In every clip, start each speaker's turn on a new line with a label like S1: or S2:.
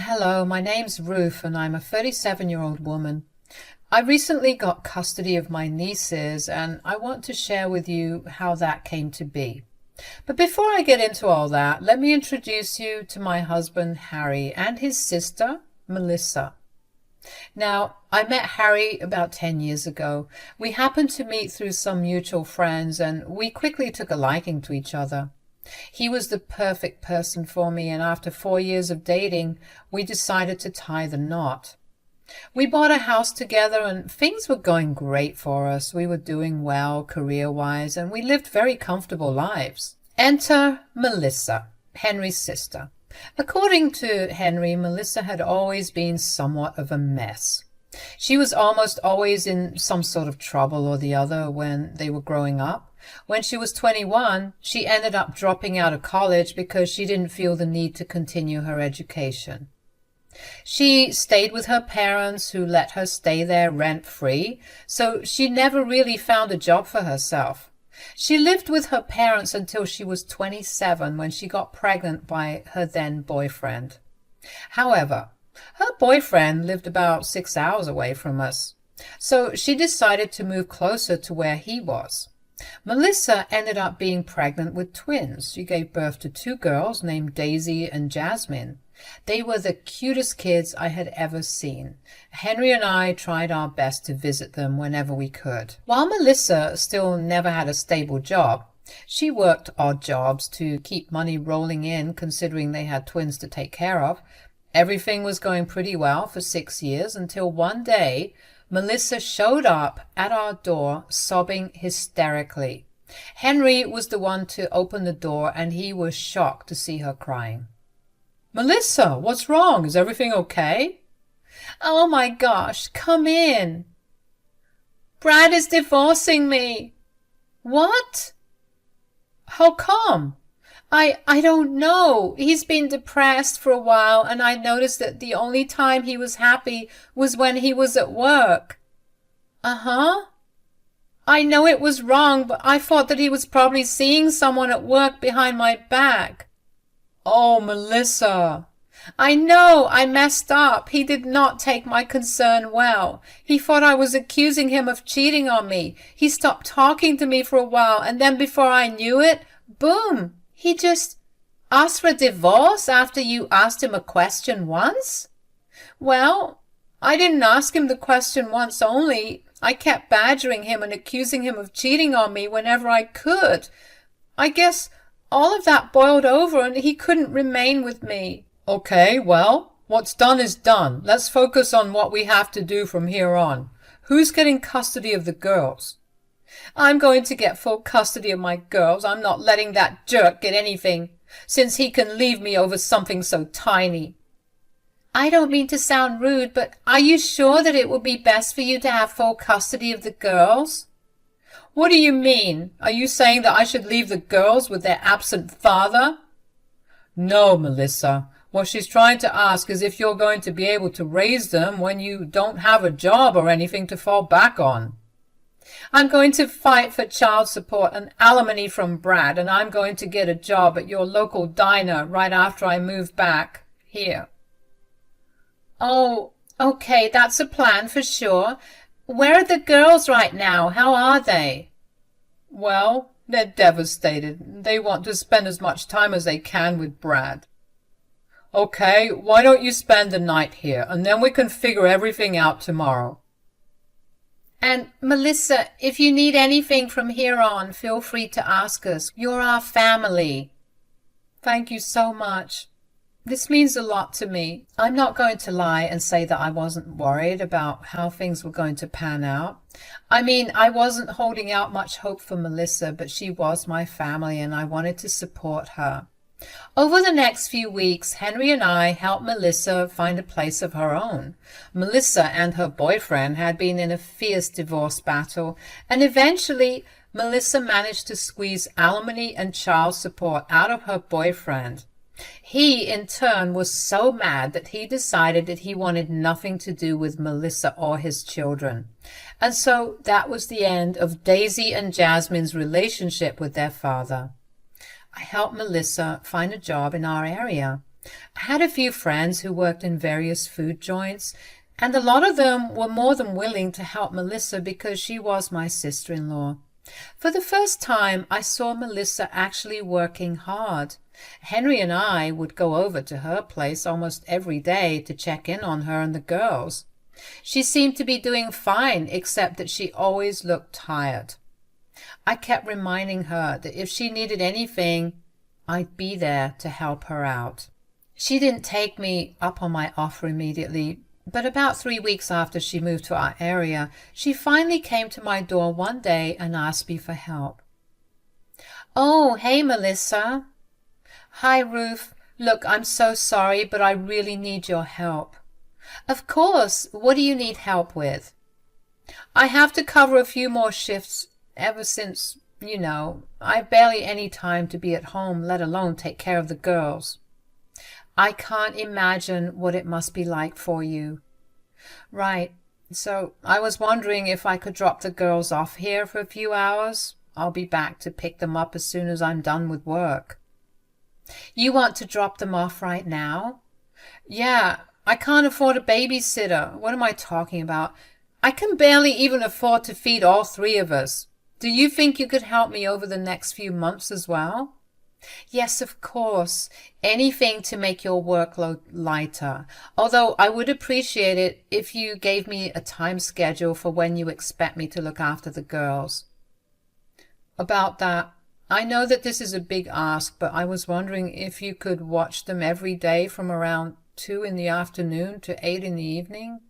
S1: Hello, my name's Ruth and I'm a 37-year-old woman. I recently got custody of my nieces and I want to share with you how that came to be. But before I get into all that, let me introduce you to my husband Harry and his sister Melissa. Now, I met Harry about 10 years ago. We happened to meet through some mutual friends and we quickly took a liking to each other. He was the perfect person for me, and after 4 years of dating, we decided to tie the knot. We bought a house together and things were going great for us. We were doing well career-wise and we lived very comfortable lives. Enter Melissa, Henry's sister. According to Henry, Melissa had always been somewhat of a mess. She was almost always in some sort of trouble or the other when they were growing up. When she was 21, she ended up dropping out of college because she didn't feel the need to continue her education. She stayed with her parents who let her stay there rent-free, so she never really found a job for herself. She lived with her parents until she was 27 when she got pregnant by her then boyfriend. However, her boyfriend lived about 6 hours away from us, so she decided to move closer to where he was. Melissa ended up being pregnant with twins. She gave birth to 2 girls named Daisy and Jasmine. They were the cutest kids I had ever seen. Henry and I tried our best to visit them whenever we could. While Melissa still never had a stable job, she worked odd jobs to keep money rolling in considering they had twins to take care of. Everything was going pretty well for 6 years until one day Melissa showed up at our door sobbing hysterically. Henry was the one to open the door and he was shocked to see her crying. "Melissa, what's wrong? Is everything okay?"
S2: "Oh my gosh, come in. Brad is divorcing me."
S1: "What? How come?"
S2: I don't know. He's been depressed for a while and I noticed that the only time he was happy was when he was at work.
S1: Uh-huh.
S2: I know it was wrong, but I thought that he was probably seeing someone at work behind my back.
S1: Oh, Melissa.
S2: I know, I messed up. He did not take my concern well. He thought I was accusing him of cheating on me. He stopped talking to me for a while and then before I knew it, boom! He just asked for a divorce after you asked him a question once? Well, I didn't ask him the question once only. I kept badgering him and accusing him of cheating on me whenever I could. I guess all of that boiled over and he couldn't remain with me.
S1: Okay, well, what's done is done. Let's focus on what we have to do from here on. Who's getting custody of the girls?
S2: I'm going to get full custody of my girls. I'm not letting that jerk get anything, since he can leave me over something so tiny. I don't mean to sound rude, but are you sure that it would be best for you to have full custody of the girls?
S1: What do you mean? Are you saying that I should leave the girls with their absent father? No, Melissa. What she's trying to ask is if you're going to be able to raise them when you don't have a job or anything to fall back on.
S2: I'm going to fight for child support and alimony from Brad, and I'm going to get a job at your local diner right after I move back here. Oh, okay, that's a plan for sure. Where are the girls right now? How are they?
S1: Well, they're devastated. They want to spend as much time as they can with Brad. Okay, why don't you spend the night here, and then we can figure everything out tomorrow.
S2: And Melissa, if you need anything from here on, feel free to ask us. You're our family.
S1: Thank you so much. This means a lot to me. I'm not going to lie and say that I wasn't worried about how things were going to pan out. I mean, I wasn't holding out much hope for Melissa, but she was my family and I wanted to support her. Over the next few weeks, Henry and I helped Melissa find a place of her own. Melissa and her boyfriend had been in a fierce divorce battle, and eventually Melissa managed to squeeze alimony and child support out of her boyfriend. He, in turn, was so mad that he decided that he wanted nothing to do with Melissa or his children. And so that was the end of Daisy and Jasmine's relationship with their father. I helped Melissa find a job in our area. I had a few friends who worked in various food joints, and a lot of them were more than willing to help Melissa because she was my sister-in-law. For the first time, I saw Melissa actually working hard. Henry and I would go over to her place almost every day to check in on her and the girls. She seemed to be doing fine, except that she always looked tired. I kept reminding her that if she needed anything, I'd be there to help her out. She didn't take me up on my offer immediately, but about 3 weeks after she moved to our area, she finally came to my door one day and asked me for help. "Oh, hey, Melissa." "Hi, Ruth. Look, I'm so sorry, but I really need your help." "Of course. What do you need help with?" "I have to cover a few more shifts ever since, I've barely any time to be at home, let alone take care of the girls." "I can't imagine what it must be like for you." "Right. So I was wondering if I could drop the girls off here for a few hours. I'll be back to pick them up as soon as I'm done with work." "You want to drop them off right now?" "Yeah. I can't afford a babysitter. What am I talking about? I can barely even afford to feed all 3 of us. Do you think you could help me over the next few months as well?" "Yes, of course. Anything to make your workload lighter. Although I would appreciate it if you gave me a time schedule for when you expect me to look after the girls." "About that, I know that this is a big ask, but I was wondering if you could watch them every day from around 2 in the afternoon to 8 in the evening."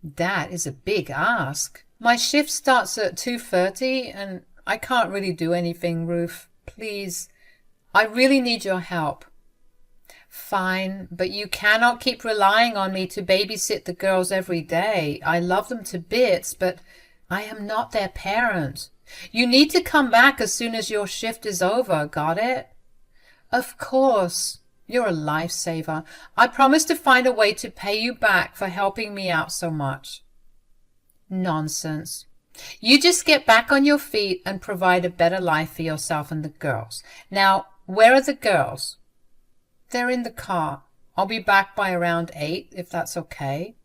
S1: "That is a big ask. My shift starts at 2:30, and I can't really do anything, Ruth. Please, I really need your help." "Fine, but you cannot keep relying on me to babysit the girls every day. I love them to bits, but I am not their parent. You need to come back as soon as your shift is over. Got it?" "Of course. You're a lifesaver. I promise to find a way to pay you back for helping me out so much." "Nonsense. You just get back on your feet and provide a better life for yourself and the girls. Now, where are the girls?" "They're in the car. I'll be back by around 8, if that's okay."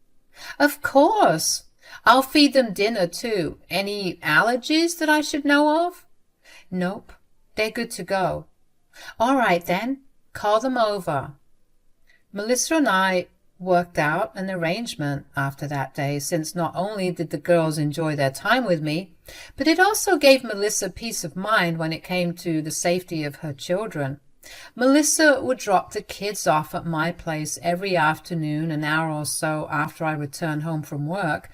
S1: "Of course. I'll feed them dinner, too. Any allergies that I should know of?" "Nope. They're good to go." "All right, then. Call them over." Melissa and I worked out an arrangement after that day, since not only did the girls enjoy their time with me, but it also gave Melissa peace of mind when it came to the safety of her children. Melissa would drop the kids off at my place every afternoon, an hour or so after I returned home from work.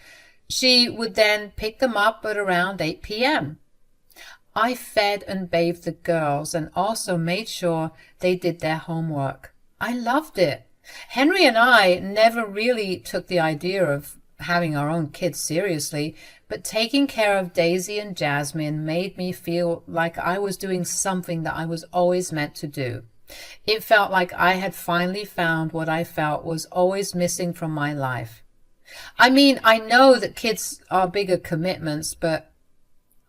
S1: She would then pick them up at around 8 p.m. I fed and bathed the girls and also made sure they did their homework. I loved it. Henry and I never really took the idea of having our own kids seriously, but taking care of Daisy and Jasmine made me feel like I was doing something that I was always meant to do. It felt like I had finally found what I felt was always missing from my life. I mean, I know that kids are bigger commitments, but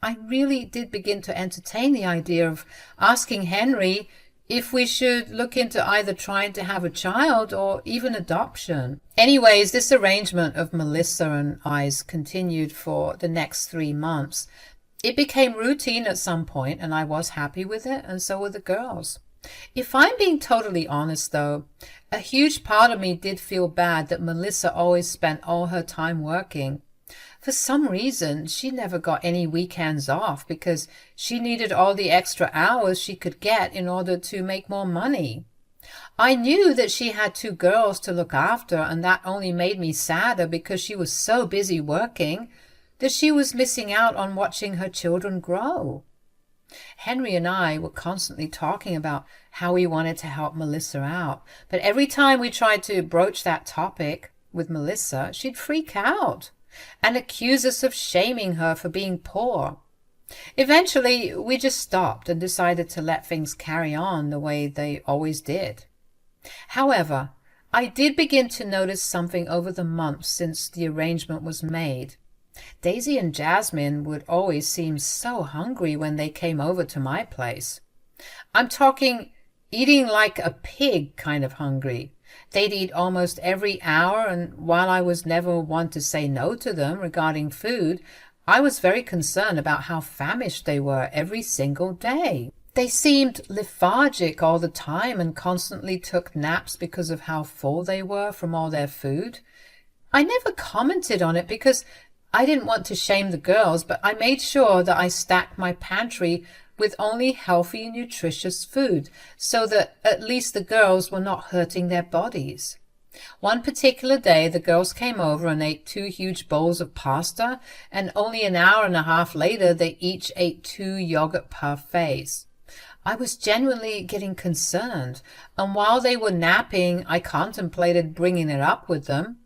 S1: I really did begin to entertain the idea of asking Henry if we should look into either trying to have a child or even adoption. Anyways, this arrangement of Melissa and I's continued for the next 3 months. It became routine at some point, and I was happy with it, and so were the girls. If I'm being totally honest, though, a huge part of me did feel bad that Melissa always spent all her time working. For some reason, she never got any weekends off because she needed all the extra hours she could get in order to make more money. I knew that she had 2 girls to look after, and that only made me sadder because she was so busy working that she was missing out on watching her children grow. Henry and I were constantly talking about how we wanted to help Melissa out, but every time we tried to broach that topic with Melissa, she'd freak out and accuse us of shaming her for being poor. Eventually, we just stopped and decided to let things carry on the way they always did. However, I did begin to notice something over the months since the arrangement was made. Daisy and Jasmine would always seem so hungry when they came over to my place. I'm talking eating like a pig kind of hungry. They'd eat almost every hour, and while I was never one to say no to them regarding food, I was very concerned about how famished they were every single day. They seemed lethargic all the time and constantly took naps because of how full they were from all their food. I never commented on it because I didn't want to shame the girls, but I made sure that I stacked my pantry with only healthy, nutritious food so that at least the girls were not hurting their bodies. One particular day, the girls came over and ate 2 huge bowls of pasta, and only an hour and a half later, they each ate 2 yogurt parfaits. I was genuinely getting concerned, and while they were napping, I contemplated bringing it up with them.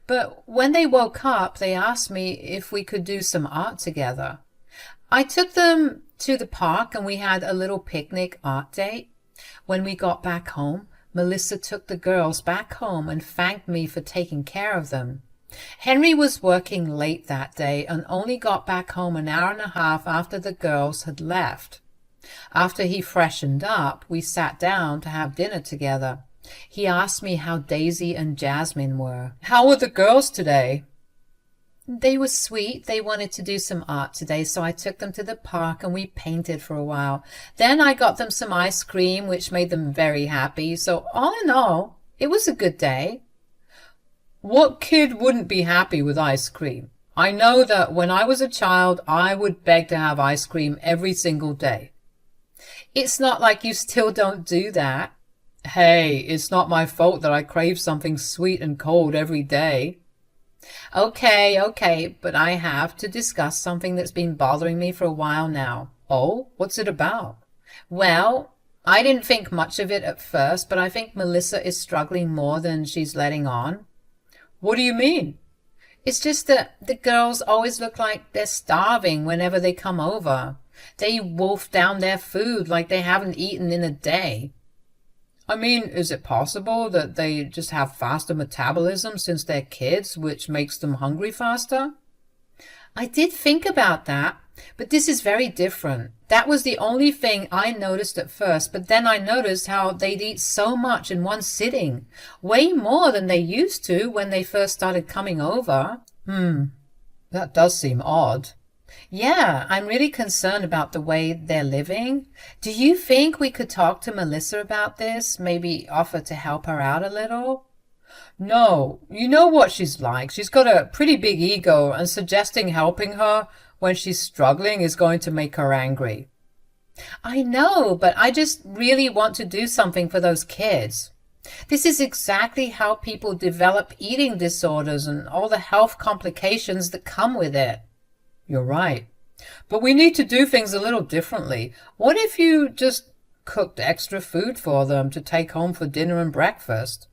S1: But when they woke up, they asked me if we could do some art together. I took them to the park and we had a little picnic art date. When we got back home, Melissa took the girls back home and thanked me for taking care of them. Henry was working late that day and only got back home an hour and a half after the girls had left. After he freshened up, we sat down to have dinner together. He asked me how Daisy and Jasmine were. "How were the girls today?" "They were sweet. They wanted to do some art today, so I took them to the park and we painted for a while. Then I got them some ice cream, which made them very happy. So all in all, it was a good day." What kid wouldn't be happy with ice cream? I know that when I was a child, I would beg to have ice cream every single day. It's not like you still don't do that. Hey, it's not my fault that I crave something sweet and cold every day. Okay, but I have to discuss something that's been bothering me for a while now. Oh, what's it about? Well, I didn't think much of it at first, but I think Melissa is struggling more than she's letting on. What do you mean? It's just that the girls always look like they're starving whenever they come over. They wolf down their food like they haven't eaten in a day. I mean, is it possible that they just have faster metabolism since they're kids, which makes them hungry faster? I did think about that, but this is very different. That was the only thing I noticed at first, but then I noticed how they'd eat so much in one sitting, way more than they used to when they first started coming over. That does seem odd. Yeah, I'm really concerned about the way they're living. Do you think we could talk to Melissa about this? Maybe offer to help her out a little? No, you know what she's like. She's got a pretty big ego, and suggesting helping her when she's struggling is going to make her angry. I know, but I just really want to do something for those kids. This is exactly how people develop eating disorders and all the health complications that come with it. You're right. But we need to do things a little differently. What if you just cooked extra food for them to take home for dinner and breakfast?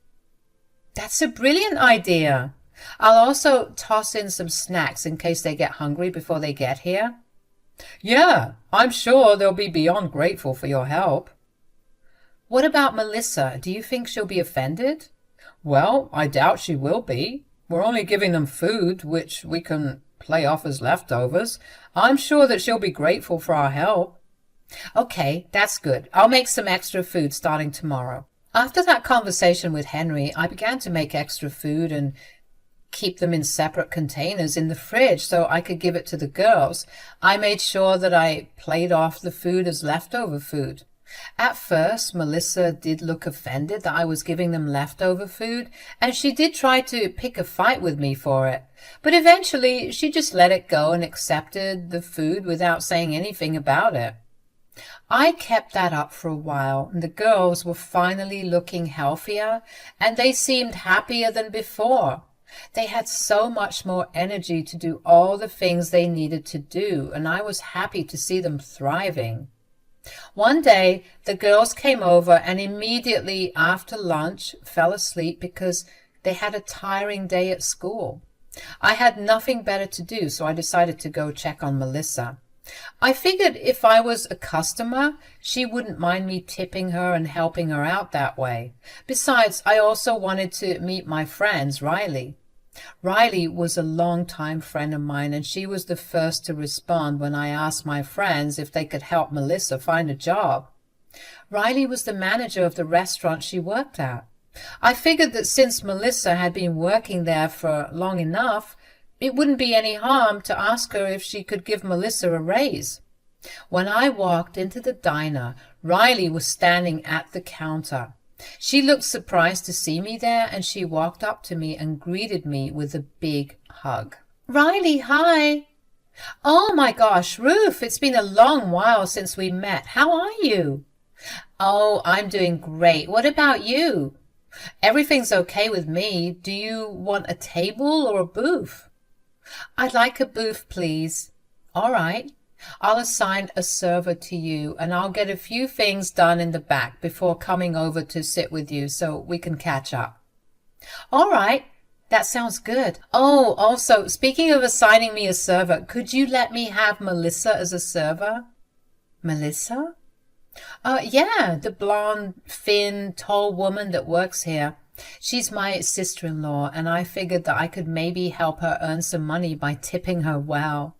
S1: That's a brilliant idea. I'll also toss in some snacks in case they get hungry before they get here. Yeah, I'm sure they'll be beyond grateful for your help. What about Melissa? Do you think she'll be offended? Well, I doubt she will be. We're only giving them food, which we can play off as leftovers. I'm sure that she'll be grateful for our help. Okay, that's good. I'll make some extra food starting tomorrow. After that conversation with Henry, I began to make extra food and keep them in separate containers in the fridge so I could give it to the girls. I made sure that I played off the food as leftover food. At first, Melissa did look offended that I was giving them leftover food, and she did try to pick a fight with me for it. But eventually, she just let it go and accepted the food without saying anything about it. I kept that up for a while, and the girls were finally looking healthier, and they seemed happier than before. They had so much more energy to do all the things they needed to do, and I was happy to see them thriving. One day, the girls came over and immediately after lunch fell asleep because they had a tiring day at school. I had nothing better to do, so I decided to go check on Melissa. I figured if I was a customer, she wouldn't mind me tipping her and helping her out that way. Besides, I also wanted to meet my friends, Riley. Riley was a long-time friend of mine, and she was the first to respond when I asked my friends if they could help Melissa find a job. Riley was the manager of the restaurant she worked at. I figured that since Melissa had been working there for long enough, it wouldn't be any harm to ask her if she could give Melissa a raise. When I walked into the diner, Riley was standing at the counter. She looked surprised to see me there, and she walked up to me and greeted me with a big hug. "Riley, hi." "Oh my gosh, Ruth, it's been a long while since we met. How are you?" "Oh, I'm doing great. What about you?" "Everything's okay with me. Do you want a table or a booth?" "I'd like a booth, please." "All right. I'll assign a server to you, and I'll get a few things done in the back before coming over to sit with you so we can catch up." "All right. That sounds good. Oh, also, speaking of assigning me a server, could you let me have Melissa as a server?" "Melissa?" Yeah, the blonde, thin, tall woman that works here. She's my sister-in-law, and I figured that I could maybe help her earn some money by tipping her well."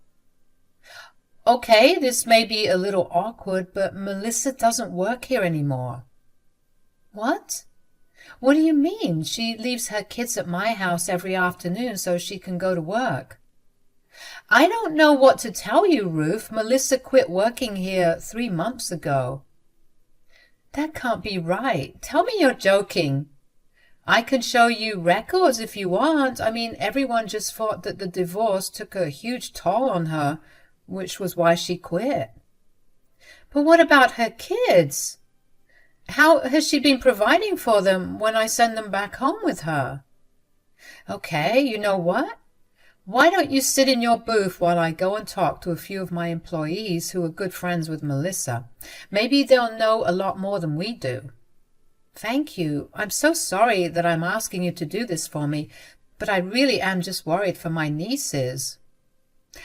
S1: "Okay, this may be a little awkward, but Melissa doesn't work here anymore." "What? What do you mean? She leaves her kids at my house every afternoon so she can go to work." "I don't know what to tell you, Ruth. Melissa quit working here 3 months ago." "That can't be right. Tell me you're joking." "I can show you records if you want. I mean, everyone just thought that the divorce took a huge toll on her, which was why she quit." "But what about her kids? How has she been providing for them when I send them back home with her?" "Okay, you know what? Why don't you sit in your booth while I go and talk to a few of my employees who are good friends with Melissa? Maybe they'll know a lot more than we do." "Thank you. I'm so sorry that I'm asking you to do this for me, but I really am just worried for my nieces."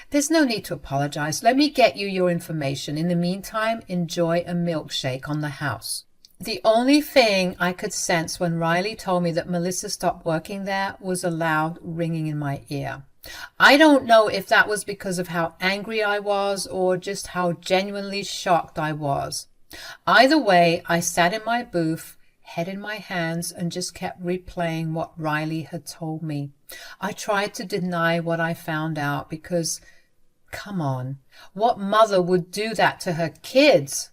S1: "There's no need to apologize. Let me get you your information. In the meantime, enjoy a milkshake on the house." The only thing I could sense when Riley told me that Melissa stopped working there was a loud ringing in my ear. I don't know if that was because of how angry I was or just how genuinely shocked I was. Either way, I sat in my booth, head in my hands, and just kept replaying what Riley had told me. I tried to deny what I found out because, come on, what mother would do that to her kids?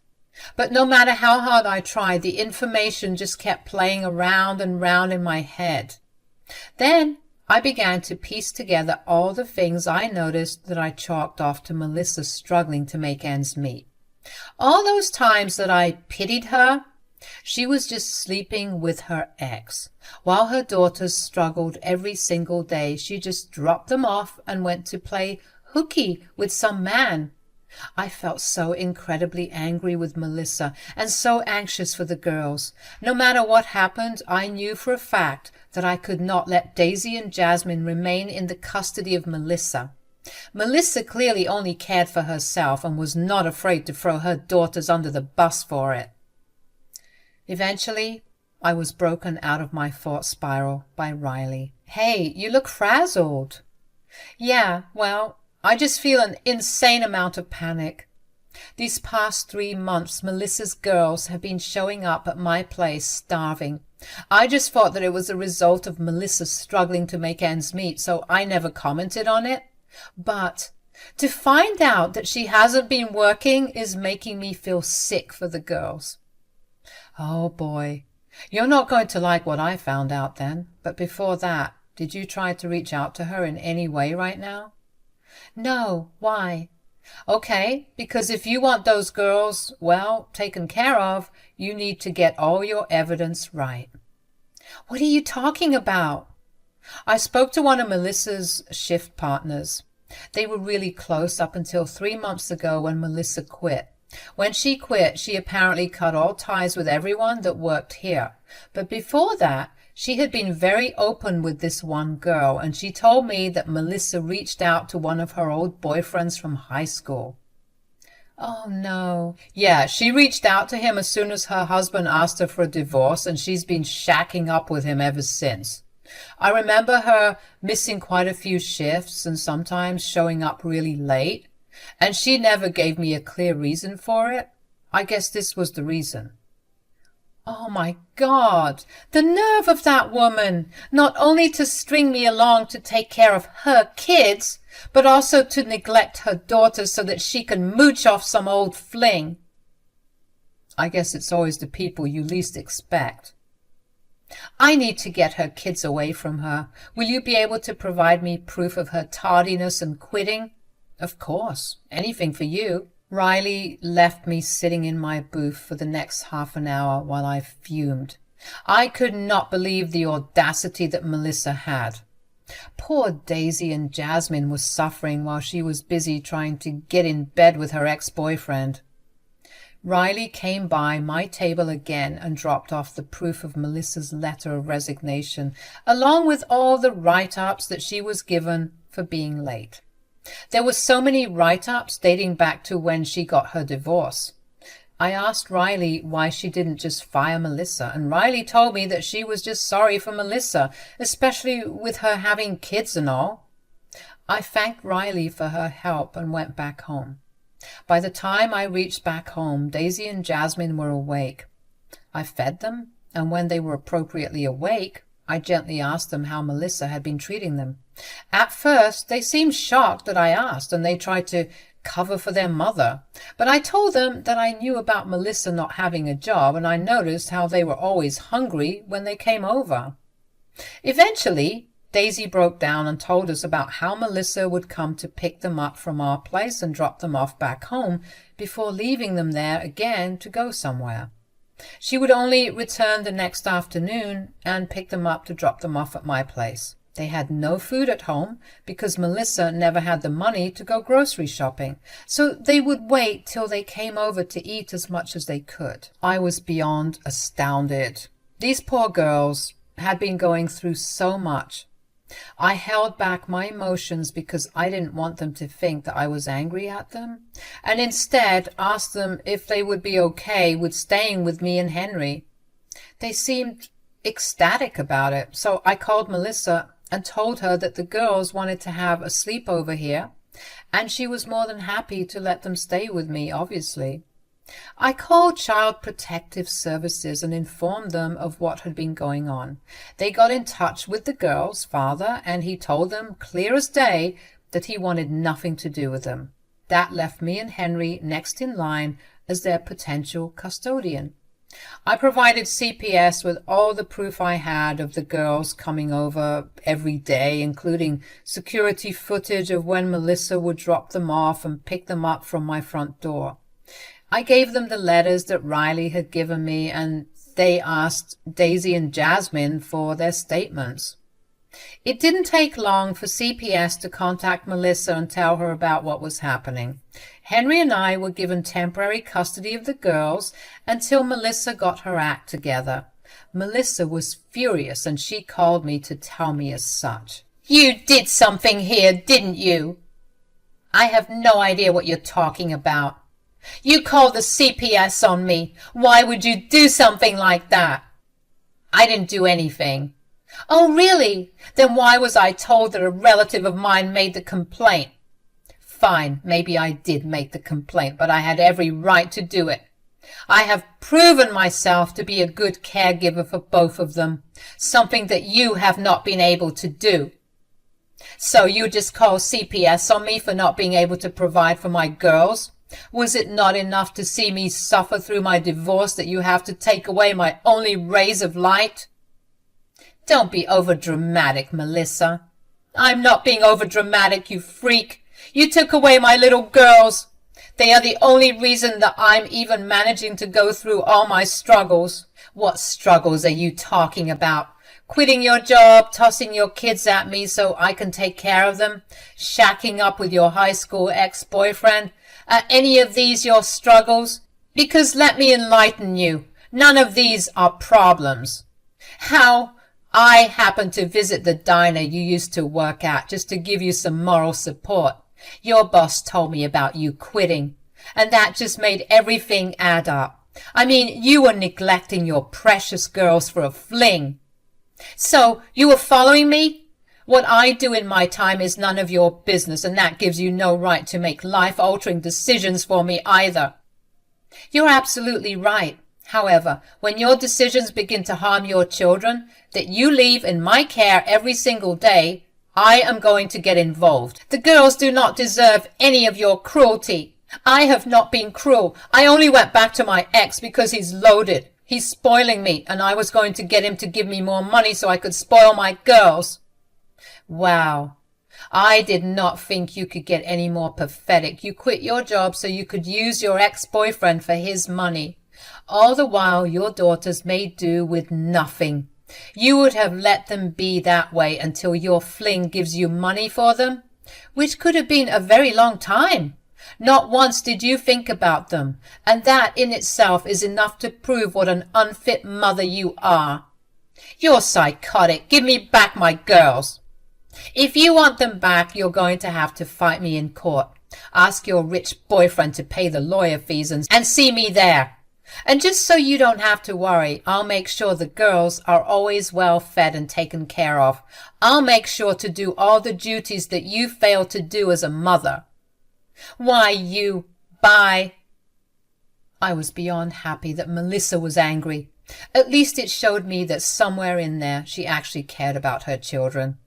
S1: But no matter how hard I tried, the information just kept playing around and round in my head. Then I began to piece together all the things I noticed that I chalked off to Melissa struggling to make ends meet. All those times that I pitied her, she was just sleeping with her ex. While her daughters struggled every single day, she just dropped them off and went to play hooky with some man. I felt so incredibly angry with Melissa and so anxious for the girls. No matter what happened, I knew for a fact that I could not let Daisy and Jasmine remain in the custody of Melissa. Melissa clearly only cared for herself and was not afraid to throw her daughters under the bus for it. Eventually, I was broken out of my thought spiral by Riley. "Hey, you look frazzled." "Yeah, well, I just feel an insane amount of panic. These past 3 months, Melissa's girls have been showing up at my place starving. I just thought that it was a result of Melissa struggling to make ends meet, so I never commented on it. But to find out that she hasn't been working is making me feel sick for the girls." "Oh boy, you're not going to like what I found out then. But before that, did you try to reach out to her in any way right now?" "No, why?" "Okay, because if you want those girls, well, taken care of, you need to get all your evidence right." "What are you talking about?" "I spoke to one of Melissa's shift partners. They were really close up until 3 months ago when Melissa quit. When she quit, she apparently cut all ties with everyone that worked here. But before that, she had been very open with this one girl, and she told me that Melissa reached out to one of her old boyfriends from high school." "Oh, no." "Yeah, she reached out to him as soon as her husband asked her for a divorce, and she's been shacking up with him ever since. I remember her missing quite a few shifts and sometimes showing up really late, and she never gave me a clear reason for it. I guess this was the reason.
S2: Oh my God, the nerve of that woman, not only to string me along to take care of her kids, but also to neglect her daughter so that she can mooch off some old fling.
S1: I guess it's always the people you least expect.
S2: I need to get her kids away from her. Will you be able to provide me proof of her tardiness and quitting?
S1: Of course, anything for you. Riley left me sitting in my booth for the next half an hour while I fumed. I could not believe the audacity that Melissa had. Poor Daisy and Jasmine were suffering while she was busy trying to get in bed with her ex-boyfriend. Riley came by my table again and dropped off the proof of Melissa's letter of resignation, along with all the write-ups that she was given for being late. There were so many write-ups dating back to when she got her divorce. I asked Riley why she didn't just fire Melissa, and Riley told me that she was just sorry for Melissa, especially with her having kids and all. I thanked Riley for her help and went back home. By the time I reached back home, Daisy and Jasmine were awake. I fed them, and when they were appropriately awake, I gently asked them how Melissa had been treating them. At first, they seemed shocked that I asked, and they tried to cover for their mother. But I told them that I knew about Melissa not having a job, and I noticed how they were always hungry when they came over. Eventually, Daisy broke down and told us about how Melissa would come to pick them up from our place and drop them off back home before leaving them there again to go somewhere. She would only return the next afternoon and pick them up to drop them off at my place. They had no food at home because Melissa never had the money to go grocery shopping, so they would wait till they came over to eat as much as they could. I was beyond astounded. These poor girls had been going through so much. I held back my emotions because I didn't want them to think that I was angry at them, and instead asked them if they would be okay with staying with me and Henry. They seemed ecstatic about it, so I called Melissa and told her that the girls wanted to have a sleepover here, and she was more than happy to let them stay with me, obviously. I called Child Protective Services and informed them of what had been going on. They got in touch with the girls' father, and he told them clear as day that he wanted nothing to do with them. That left me and Henry next in line as their potential custodian. I provided CPS with all the proof I had of the girls coming over every day, including security footage of when Melissa would drop them off and pick them up from my front door. I gave them the letters that Riley had given me, and they asked Daisy and Jasmine for their statements. It didn't take long for CPS to contact Melissa and tell her about what was happening. Henry and I were given temporary custody of the girls until Melissa got her act together. Melissa was furious, and she called me to tell me as such. "You did something here, didn't you?" "I have no idea what you're talking about." "You called the CPS on me. Why would you do something like that?" "I didn't do anything." "Oh, really? Then why was I told that a relative of mine made the complaint?" "Fine, maybe I did make the complaint, but I had every right to do it. I have proven myself to be a good caregiver for both of them, something that you have not been able to do." "So you just call CPS on me for not being able to provide for my girls? Was it not enough to see me suffer through my divorce that you have to take away my only rays of light?" "Don't be overdramatic, Melissa." "I'm not being overdramatic, you freak. You took away my little girls. They are the only reason that I'm even managing to go through all my struggles." "What struggles are you talking about? Quitting your job, tossing your kids at me so I can take care of them, shacking up with your high school ex-boyfriend? Are any of these your struggles? Because let me enlighten you, none of these are problems. How? I happened to visit the diner you used to work at just to give you some moral support. Your boss told me about you quitting, and that just made everything add up. I mean, you were neglecting your precious girls for a fling. So you were following me? What I do in my time is none of your business, and that gives you no right to make life-altering decisions for me either."
S2: You're absolutely right. However, when your decisions begin to harm your children, that you leave in my care every single day, I am going to get involved. The girls do not deserve any of your cruelty. I have not been cruel. I only went back to my ex because he's loaded. He's spoiling me, and I was going to get him to give me more money so I could spoil my girls. Wow. I did not think you could get any more pathetic. You quit your job so you could use your ex-boyfriend for his money. All the while your daughters made do with nothing. You would have let them be that way until your fling gives you money for them, which could have been a very long time. Not once did you think about them, and that in itself is enough to prove what an unfit mother you are. You're psychotic. Give me back my girls. If you want them back, you're going to have to fight me in court. Ask your rich boyfriend to pay the lawyer fees and see me there. And just so you don't have to worry, I'll make sure the girls are always well fed and taken care of. I'll make sure to do all the duties that you failed to do as a mother. Why, bye. I was beyond happy that Melissa was angry. At least it showed me that somewhere in there she actually cared about her children.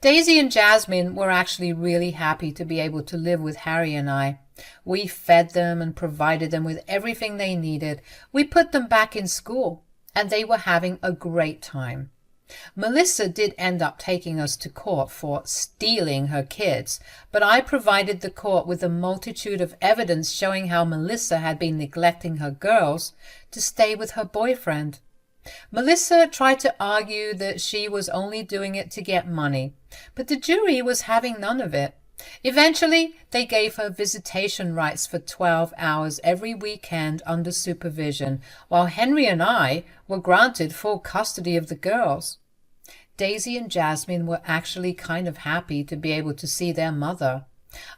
S2: Daisy and Jasmine were actually really happy to be able to live with Harry and I. We fed them and provided them with everything they needed. We put them back in school, and they were having a great time. Melissa did end up taking us to court for stealing her kids, but I provided the court with a multitude of evidence showing how Melissa had been neglecting her girls to stay with her boyfriend. Melissa tried to argue that she was only doing it to get money, but the jury was having none of it. Eventually, they gave her visitation rights for 12 hours every weekend under supervision, while Henry and I were granted full custody of the girls. Daisy and Jasmine were actually kind of happy to be able to see their mother.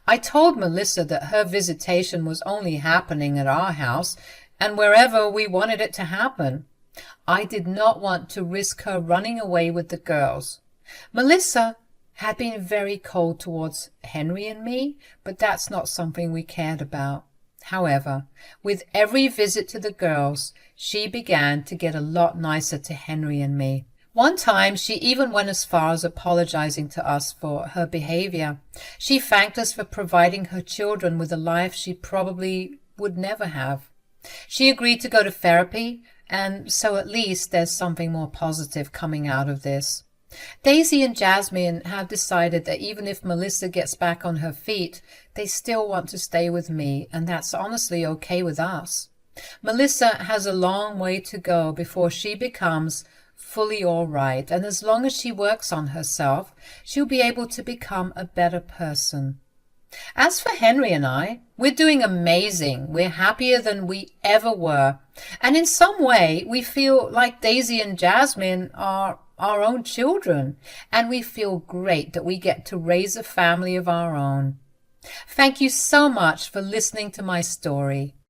S2: I told Melissa that her visitation was only happening at our house and wherever we wanted it to happen. I did not want to risk her running away with the girls. Melissa had been very cold towards Henry and me, but that's not something we cared about. However, with every visit to the girls, she began to get a lot nicer to Henry and me. One time, she even went as far as apologizing to us for her behavior. She thanked us for providing her children with a life she probably would never have. She agreed to go to therapy, and so at least there's something more positive coming out of this. Daisy and Jasmine have decided that even if Melissa gets back on her feet, they still want to stay with me, and that's honestly okay with us. Melissa has a long way to go before she becomes fully all right, and as long as she works on herself, she'll be able to become a better person. As for Henry and I, we're doing amazing. We're happier than we ever were. And in some way, we feel like Daisy and Jasmine are our own children. And we feel great that we get to raise a family of our own. Thank you so much for listening to my story.